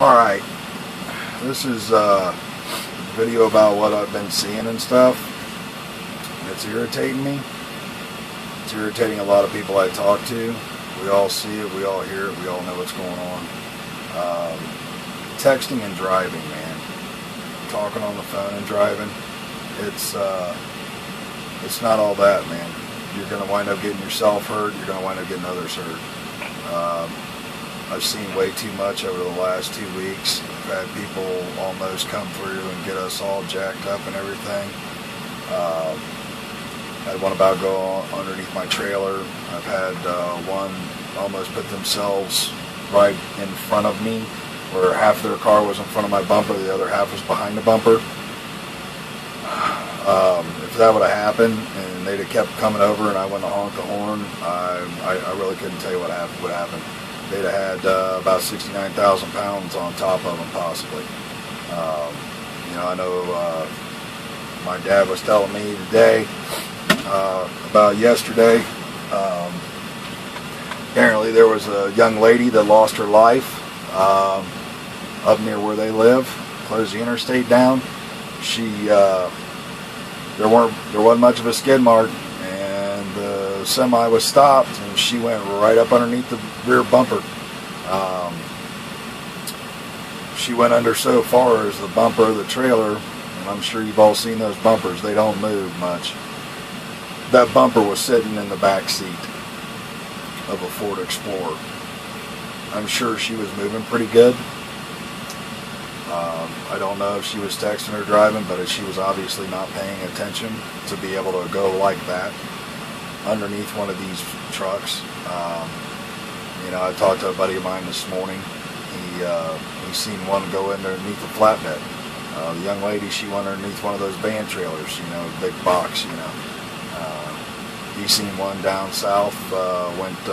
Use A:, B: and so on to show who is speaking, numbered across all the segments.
A: Alright, this is a video about what I've been seeing and stuff. It's irritating me. It's irritating a lot of people I talk to. We all see it, we all hear it, we all know what's going on. Texting and driving, man. Talking on the phone and driving. It's not all that, man. You're going to wind up getting yourself hurt. You're going to wind up getting others hurt. I've seen way too much over the last 2 weeks. I've had people almost come through and get us all jacked up and everything. I had one about go underneath my trailer. I've had one almost put themselves right in front of me, where half of their car was in front of my bumper, the other half was behind the bumper. If that would have happened and they'd have kept coming over and I went to honk the horn, I really couldn't tell you what happened. They'd have had about 69,000 pounds on top of them, possibly. I know my dad was telling me today about yesterday. Apparently there was a young lady that lost her life up near where they live, closed the interstate down. There wasn't much of a skid mark, and the semi was stopped, and she went right up underneath the rear bumper. She went under so far as the bumper of the trailer, and I'm sure you've all seen those bumpers. They don't move much. That bumper was sitting in the back seat of a Ford Explorer. I'm sure she was moving pretty good. I don't know if she was texting or driving, but she was obviously not paying attention to be able to go like that underneath one of these trucks. I talked to a buddy of mine this morning. He seen one go underneath a flatbed. The young lady, she went underneath one of those van trailers, big box, He seen one down south, went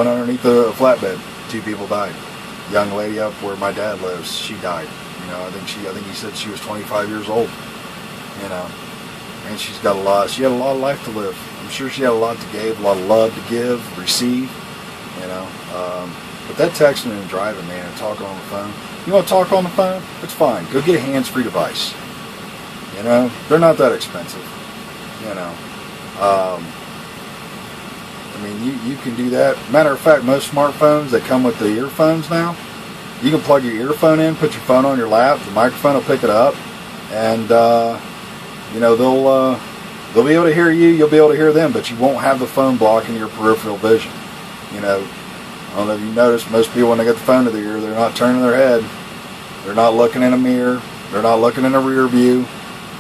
A: underneath a flatbed. 2 people died. Young lady up where my dad lives, she died. I think he said she was 25 years old. And she had a lot of life to live. I'm sure she had a lot to give, a lot of love to give, receive. But that texting and driving, man, and talking on the phone. You want to talk on the phone? It's fine. Go get a hands-free device. They're not that expensive. You can do that. Matter of fact, most smartphones that come with the earphones now, you can plug your earphone in, put your phone on your lap, the microphone will pick it up, and they'll be able to hear you, you'll be able to hear them, but you won't have the phone blocking your peripheral vision. I don't know if you noticed, most people when they get the phone to their ear, they're not turning their head, they're not looking in a mirror, they're not looking in a rear view.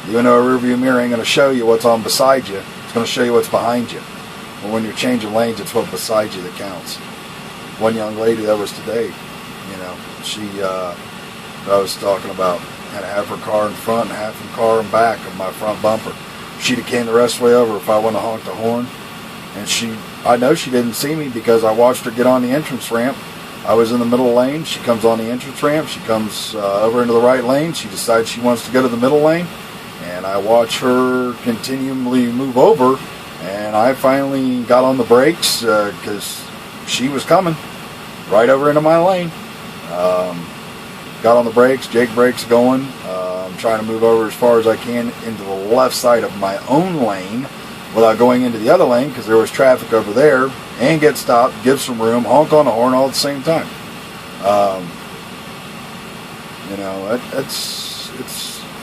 A: Even though a rear view mirror ain't going to show you what's on beside you, it's going to show you what's behind you. Well, when you're changing lanes, it's what's beside you that counts. One young lady that was today, I was talking about, had half her car in front and half her car in back of my front bumper. She'd have came the rest of the way over if I wouldn't have honked the horn. And I know she didn't see me because I watched her get on the entrance ramp. I was in the middle lane. She comes on the entrance ramp. She comes over into the right lane. She decides she wants to go to the middle lane. And I watch her continually move over. And I finally got on the brakes because she was coming right over into my lane. Got on the brakes, Jake brakes going. I'm trying to move over as far as I can into the left side of my own lane without going into the other lane because there was traffic over there, and get stopped, give some room, honk on the horn all at the same time.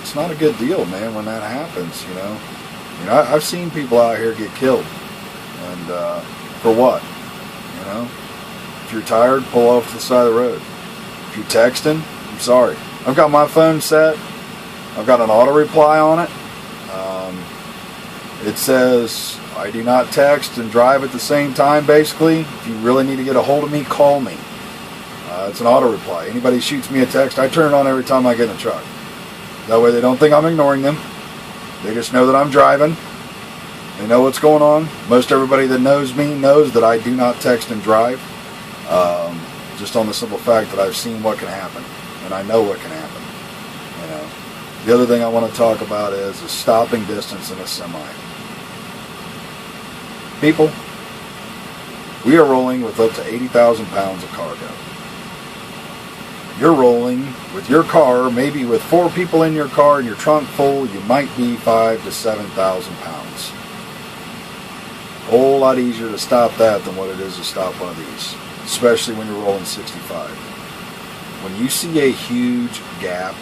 A: It's not a good deal, man, when that happens, I've seen people out here get killed. And for what? If you're tired, pull off to the side of the road. If you're texting, I'm sorry. I've got my phone set. I've got an auto reply on it. It says, I do not text and drive at the same time, basically. If you really need to get a hold of me, call me. It's an auto reply. Anybody shoots me a text, I turn it on every time I get in the truck. That way they don't think I'm ignoring them. They just know that I'm driving. They know what's going on. Most everybody that knows me knows that I do not text and drive. Just on the simple fact that I've seen what can happen. And I know what can happen. The other thing I want to talk about is the stopping distance in a semi. People, we are rolling with up to 80,000 pounds of cargo. you're rolling with your car, maybe with 4 people in your car and your trunk full, you might be 5,000 to 7,000 pounds. A whole lot easier to stop that than what it is to stop one of these, especially when you're rolling 65. When you see a huge gap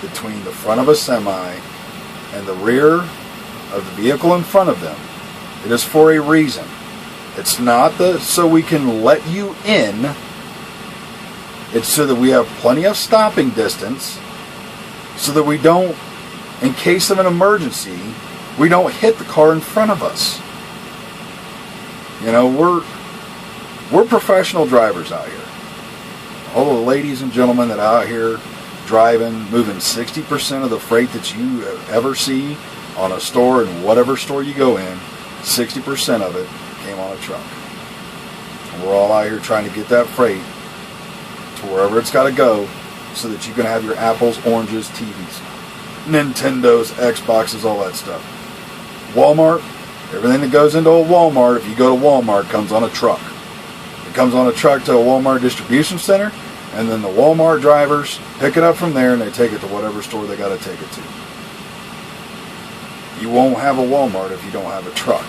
A: between the front of a semi and the rear of the vehicle in front of them, it is for a reason. It's not so we can let you in. It's so that we have plenty of stopping distance, so that we don't, in case of an emergency, we don't hit the car in front of us. You know, we're professional drivers out here. All the ladies and gentlemen that are out here driving, moving 60% of the freight that you ever see on a store, in whatever store you go in, 60% of it came on a truck. And we're all out here trying to get that freight to wherever it's got to go, so that you can have your apples, oranges, TVs, Nintendos, Xboxes, all that stuff. Walmart, everything that goes into a Walmart, if you go to Walmart, comes on a truck. It comes on a truck to a Walmart distribution center, and then the Walmart drivers pick it up from there and they take it to whatever store they got to take it to. You won't have a Walmart if you don't have a truck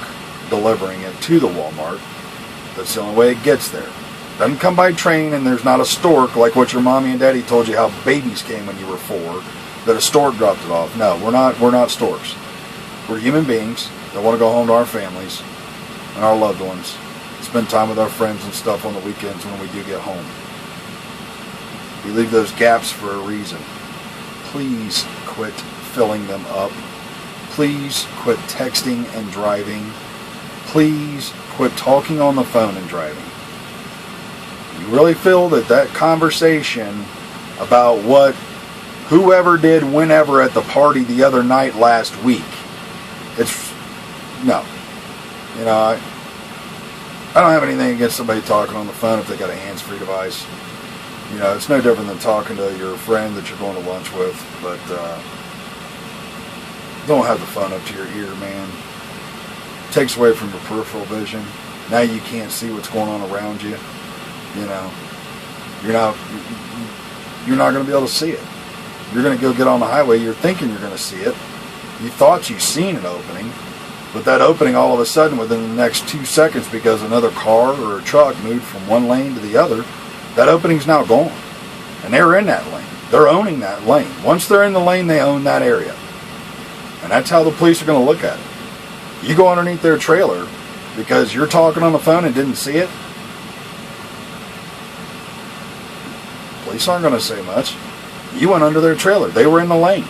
A: delivering it to the Walmart. That's the only way it gets there. Doesn't come by train, and there's not a stork like what your mommy and daddy told you how babies came when you were 4, that a stork dropped it off. No, we're not storks. We're human beings that want to go home to our families and our loved ones, spend time with our friends and stuff on the weekends when we do get home. We leave those gaps for a reason. Please quit filling them up. Please quit texting and driving. Please quit talking on the phone and driving. You really feel that conversation about what whoever did whenever at the party the other night last week, no. You know, I don't have anything against somebody talking on the phone if they got a hands-free device. You know, it's no different than talking to your friend that you're going to lunch with, but don't have the phone up to your ear, man. It takes away from your peripheral vision. Now you can't see what's going on around you. You know, you're not going to be able to see it. You're going to go get on the highway, you're thinking you're going to see it. You thought you've seen an opening, but that opening all of a sudden within the next 2 seconds, because another car or a truck moved from one lane to the other, that opening's now gone. And they're in that lane. They're owning that lane. Once they're in the lane, they own that area. And that's how the police are going to look at it. You go underneath their trailer because you're talking on the phone and didn't see it, police aren't going to say much. You went under their trailer. They were in the lane.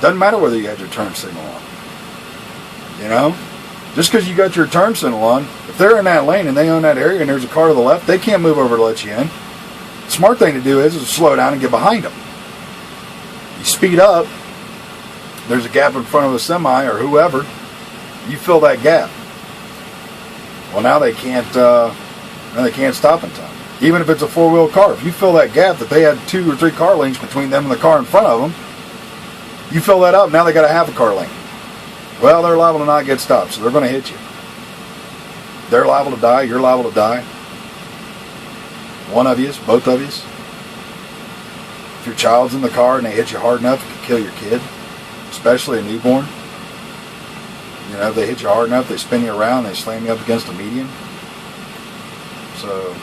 A: Doesn't matter whether you had your turn signal on. You know? Just because you got your turn signal on, if they're in that lane and they own that area and there's a car to the left, they can't move over to let you in. The smart thing to do is slow down and get behind them. You speed up, there's a gap in front of a semi or whoever, you fill that gap. Well, now they can't stop in time. Even if it's a 4-wheel car, if you fill that gap that they had 2 or 3 car lanes between them and the car in front of them, you fill that up, now they got a half a car lane. Well, they're liable to not get stopped, so they're going to hit you. They're liable to die, you're liable to die. One of you, both of you. If your child's in the car and they hit you hard enough, it could kill your kid, especially a newborn. You know, if they hit you hard enough, they spin you around, they slam you up against a median. So,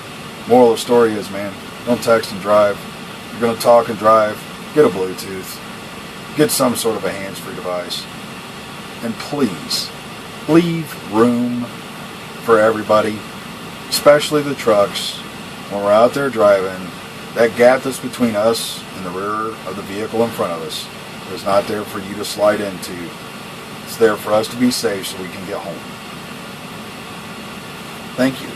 A: moral of the story is, man, don't text and drive. You're going to talk and drive, get a Bluetooth. Get some sort of a hands-free device. And please, leave room for everybody, especially the trucks. When we're out there driving, that gap that's between us and the rear of the vehicle in front of us is not there for you to slide into. It's there for us to be safe so we can get home. Thank you.